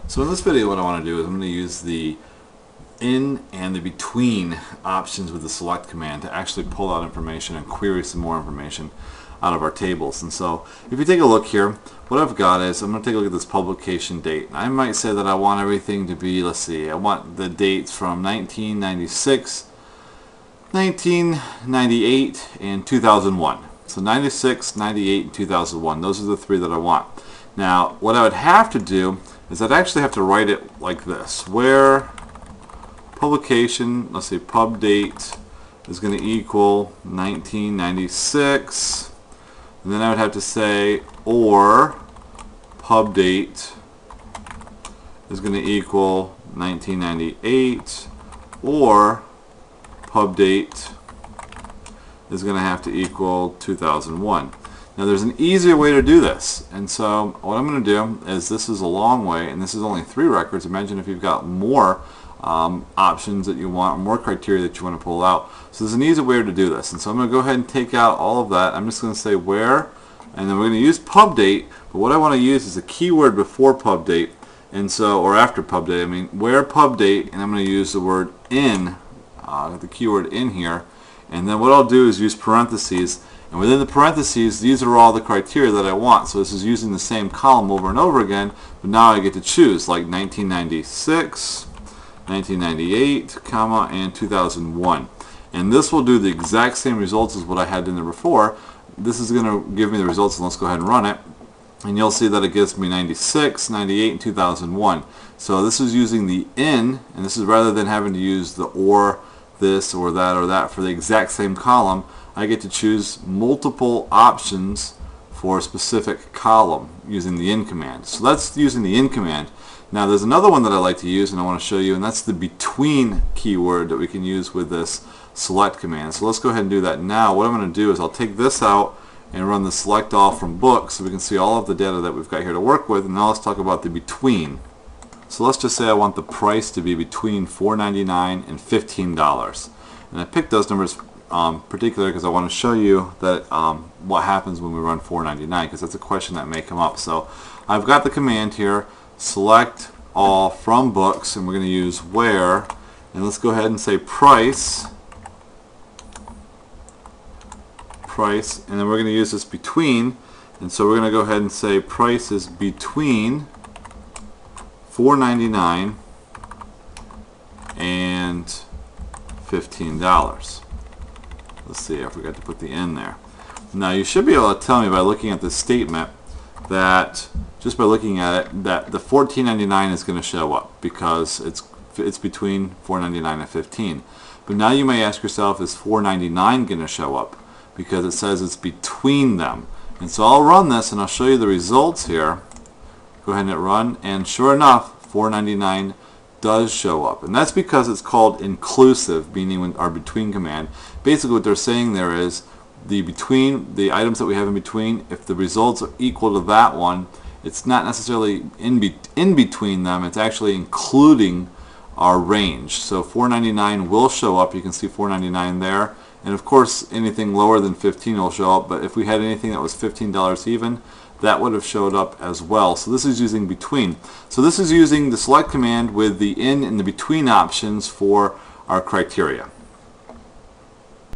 So in this video what I want to do is I'm going to use the in and the between options with the select command to actually pull out information and query some more information out of our tables. And so if you take a look here, what I've got is I'm going to take a look at this publication date. I might say that I want everything to be, let's see, I want the dates from 1996, 1998, and 2001. So 96, 98, and 2001. Those are the three that I want. Now what I would have to do is I'd actually have to write it like this, where publication, let's say pub date is going to equal 1996, and then I would have to say or pub date is going to equal 1998, or pub date is going to have to equal 2001. Now there's an easier way to do this, and so what I'm going to do is, this is a long way and this is only 3 records. Imagine if you've got more options that you want, more criteria that you want to pull out. So there's an easy way to do this, and so I'm going to go ahead and take out all of that. I'm just going to say where, and then we're going to use pub date, but what I want to use is a keyword before pub date, and so, or after pub date, I mean where pub date, and I'm going to use the word in, the keyword in here, and then what I'll do is use parentheses. And within the parentheses, these are all the criteria that I want. So this is using the same column over and over again, but now I get to choose, like 1996, 1998, comma, and 2001. And this will do the exact same results as what I had in there before. This is going to give me the results, and let's go ahead and run it. And you'll see that it gives me 96, 98, and 2001. So this is using the in, and this is rather than having to use the or, this or that for the exact same column. I get to choose multiple options for a specific column using the in command. So that's using the in command. Now there's another one that I like to use, and I want to show you, and that's the between keyword that we can use with this select command. So let's go ahead and do that now. What I'm going to do is I'll take this out and run the select all from book so we can see all of the data that we've got here to work with. And now let's talk about the between. So let's just say I want the price to be between $4.99 and $15. And I picked those numbers particularly because I want to show you that what happens when we run $4.99, because that's a question that may come up. So I've got the command here, select all from books, and we're going to use where, and let's go ahead and say price, and then we're going to use this between, and so we're going to go ahead and say price is between $4.99 and $15. Let's see, I forgot to put the in there. Now you should be able to tell me by looking at this statement that, just by looking at it, that the $14.99 is going to show up because it's between $4.99 and $15. But now you may ask yourself, is $4.99 going to show up? Because it says it's between them. And so I'll run this and I'll show you the results here. Go ahead and hit run, and sure enough, $4.99 does show up, and that's because it's called inclusive, meaning when our between command. Basically what they're saying there is the items that we have in between, if the results are equal to that one, it's not necessarily in between them, it's actually including our range. So $4.99 will show up. You can see $4.99 there, and of course anything lower than 15 will show up, but if we had anything that was $15 even, that would have showed up as well. So this is using between. So this is using the select command with the in and the between options for our criteria.